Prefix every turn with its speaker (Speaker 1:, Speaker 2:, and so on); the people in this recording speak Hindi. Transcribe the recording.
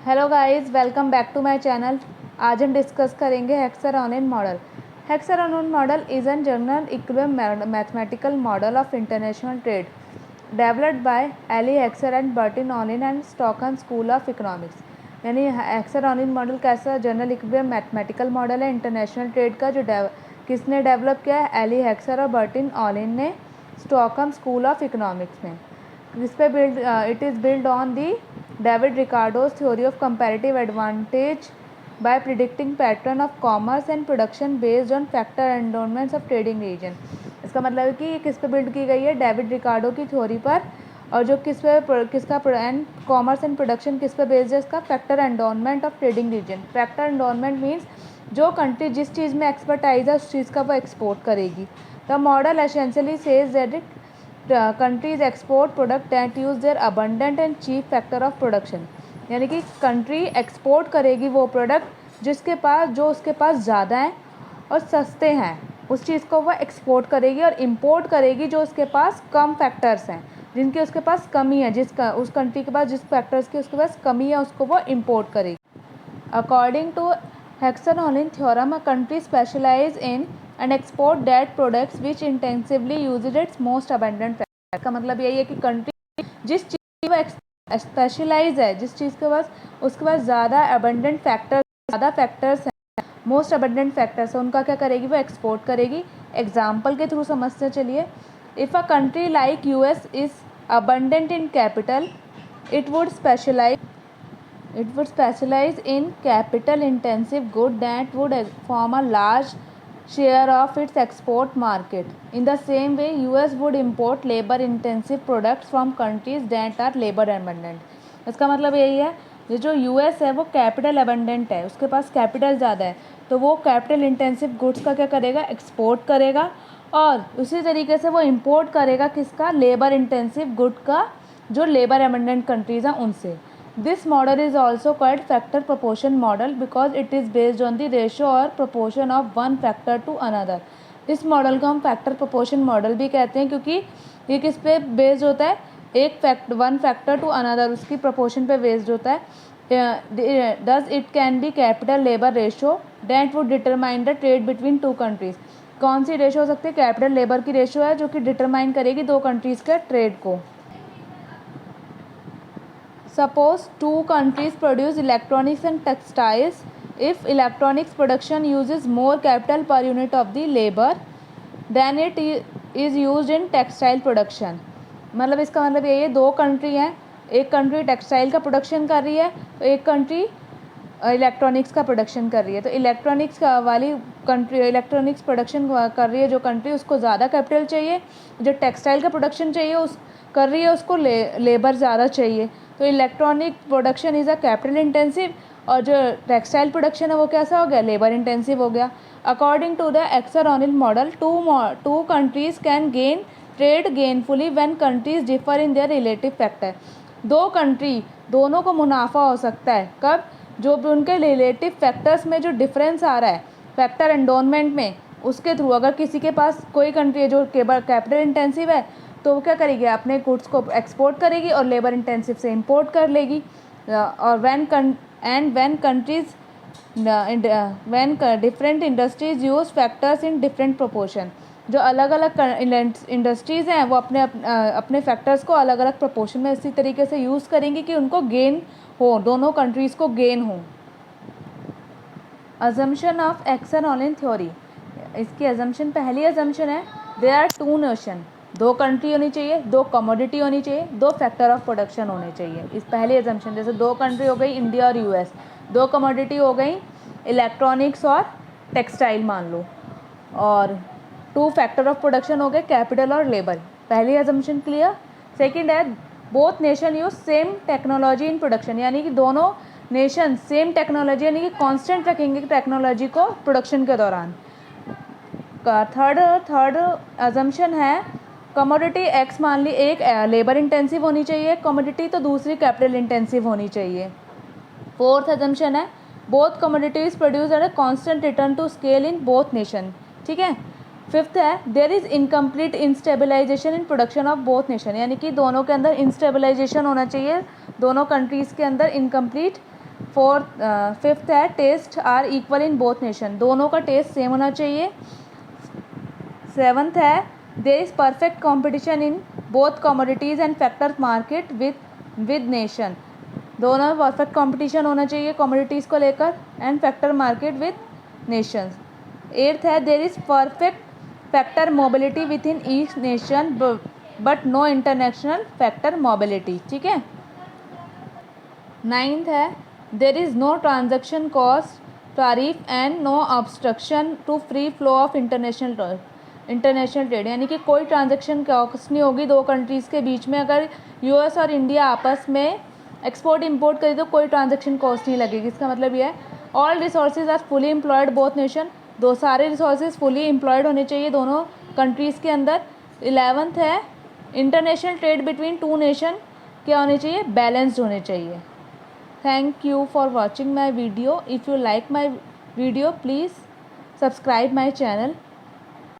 Speaker 1: Hello guys, welcome back to my channel. आज हम डिस्कस करेंगे hexagonal model. Hexagonal model is an general equilibrium mathematical model of international trade developed by Eli Heckscher and Bertil Ohlin and Stockholm school of economics. यानी हेक्सागोनल मॉडल कैसा जनरल इक्विलिब्रियम मैथमेटिकल मॉडल है इंटरनेशनल ट्रेड का, जो किसने डेवलप किया है? एली हेक्सर और बर्टिन ऑलिन ने स्टॉकहम स्कूल ऑफ इकोनॉमिक्स में। इस पे it is build on the David Ricardo's theory of comparative advantage by predicting pattern of commerce and production based on factor endowments of trading region। इसका मतलब है कि ये किस पे बिल्ड की गई है? डेविड रिकार्डो की थ्योरी पर। और जो किसका एंड कॉमर्स एंड प्रोडक्शन किस पे बेस्ड है? इसका factor endowment of trading region. Factor endowment means जो कंट्री जिस चीज़ में एक्सपर्टाइज है उस चीज़ का वो एक्सपोर्ट करेगी। The model essentially says that countries export product that use their abundant and cheap factor of production. यानी कि कंट्री एक्सपोर्ट करेगी वो प्रोडक्ट जो उसके पास ज़्यादा हैं और सस्ते हैं, उस चीज़ को वो एक्सपोर्ट करेगी। और इम्पोर्ट करेगी जो उसके पास कम फैक्टर्स हैं, जिनकी उसके पास कमी है, उस कंट्री के पास जिस फैक्टर्स की उसके पास कमी है उसको वो इम्पोर्ट करेगी। According to hexagonal theorem, a country specialize in and export that products which intensively uses its most abundant factor। का मतलब यही है कि कंट्री जिस चीज़ वो स्पेशलाइज है, जिस चीज़ के पास उसके पास ज़्यादा अबंडेंट फैक्टर्स हैं, मोस्ट अबंडेंट फैक्टर्स है, उनका क्या करेगी? वो एक्सपोर्ट करेगी। एग्जाम्पल के थ्रू समझते चलिए। If a country like US is abundant in capital, it would specialize in capital intensive good that would form a large share of its export market. In the same way, US would import labor intensive products from countries that are labor abundant। इसका मतलब यही है, ये जो US है वो कैपिटल अबंडेंट है, उसके पास कैपिटल ज़्यादा है, तो वो कैपिटल इंटेंसिव गुड्स का क्या करेगा? एक्सपोर्ट करेगा। और उसी तरीके से वो इम्पोर्ट करेगा किसका? लेबर इंटेंसिव गुड का, जो लेबर अबंडेंट कंट्रीज़ हैं उनसे। This model is also called factor proportion model because it is based on the ratio or proportion of one factor to another। इस मॉडल को हम फैक्टर प्रोपोर्शन मॉडल भी कहते हैं क्योंकि ये किस पे बेस्ड होता है? वन फैक्टर टू अनदर, उसकी प्रोपोर्शन पे बेस्ड होता है। Thus it can be capital labour ratio that would determine the trade between two countries. कौन सी रेशो हो सकती है? कैपिटल लेबर की रेशो है जो कि डिटरमाइन करेगी दो कंट्रीज़ के ट्रेड को। Suppose two countries produce electronics and textiles. If electronics production uses more capital per unit of the labor than it is used in textile production। मतलब इसका मतलब यही है, दो कंट्री हैं, एक कंट्री टेक्सटाइल का प्रोडक्शन कर रही है तो एक कंट्री इलेक्ट्रॉनिक्स का प्रोडक्शन कर रही है। तो इलेक्ट्रॉनिक्स वाली कंट्री इलेक्ट्रॉनिक्स प्रोडक्शन कर रही है जो कंट्री, उसको ज़्यादा कैपिटल चाहिए। जो टेक्सटाइल का प्रोडक्शन चाहिए उस कर रही है उसको लेबर ज़्यादा चाहिए। तो electronic production is a capital intensive और जो टेक्सटाइल प्रोडक्शन है वो कैसा हो गया? लेबर इंटेंसिव हो गया। According to the hexagonal model, two countries can gain trade gainfully when countries differ in their relative factor. दो कंट्री दोनों को मुनाफा हो सकता है कब? जो भी उनके रिलेटिव फैक्टर्स में जो डिफरेंस आ रहा है फैक्टर एंडोनमेंट में, उसके थ्रू। अगर किसी के पास कोई कंट्री है जो कैपिटल इंटेंसिव है तो वो क्या करेगी? अपने गुड्स को एक्सपोर्ट करेगी और लेबर इंटेंसिव से इंपोर्ट कर लेगी। और when different industries use factors in different proportion. जो अलग अलग इंडस्ट्रीज़ हैं वो अपने फैक्टर्स को अलग अलग प्रोपोर्शन में इसी तरीके से यूज़ करेंगी कि उनको गेन हो, दोनों कंट्रीज़ को गेन हो। Assumption of hexagonal theory. इसकी अजम्पशन, पहली अजम्पशन है देयर आर टू नेशन। दो कंट्री होनी चाहिए, दो कमोडिटी होनी चाहिए, दो फैक्टर ऑफ प्रोडक्शन होने चाहिए। इस पहली एजम्पशन, जैसे दो कंट्री हो गई इंडिया और यूएस, दो कमोडिटी हो गई इलेक्ट्रॉनिक्स और टेक्सटाइल मान लो, और टू फैक्टर ऑफ प्रोडक्शन हो गए कैपिटल और लेबर। पहली एजम्पशन क्लियर। सेकंड है both nation use same technology in production. यानी कि दोनों नेशन सेम टेक्नोलॉजी यानी कि कांस्टेंट रखेंगे टेक्नोलॉजी को प्रोडक्शन के दौरान। थर्ड अजम्पशन है कमोडिटी एक्स मान ली, एक लेबर इंटेंसिव होनी चाहिए कमोडिटी, तो दूसरी कैपिटल इंटेंसिव होनी चाहिए। फोर्थ अजम्पशन है both commodities produce at a constant return to scale in both nation. ठीक है। फिफ्थ है there is incomplete stabilization in production of both nation. यानी कि दोनों के अंदर इंस्टेबलाइजेशन होना चाहिए, दोनों कंट्रीज़ के अंदर इनकम्प्लीट फिफ्थ है taste are equal in both nation, दोनों का टेस्ट सेम होना चाहिए। सेवन्थ है there is perfect competition in both commodities and factors market with nation, दोनों में परफेक्ट कॉम्पिटिशन होना चाहिए कमोडिटीज़ को लेकर and factor market with nations. Eighth है there is perfect factor mobility with in each nation but no international factor mobility, ठीक है। नाइन्थ है there is no transaction cost tariff and no obstruction to free flow of international trade, यानी कि कोई ट्रांजैक्शन कॉस्ट नहीं होगी दो कंट्रीज़ के बीच में। अगर यूएस और इंडिया आपस में एक्सपोर्ट इंपोर्ट करें तो कोई ट्रांजैक्शन कॉस्ट नहीं लगेगी। इसका मतलब यह है all resources are fully employed both nation, दो सारे रिसोर्सेज फुली एम्प्लॉयड होने चाहिए दोनों कंट्रीज़ के अंदर। 11th है international trade between two nation क्या होने चाहिए, बैलेंस्ड होने चाहिए। Thank you for watching my video. If you like my video please subscribe my channel.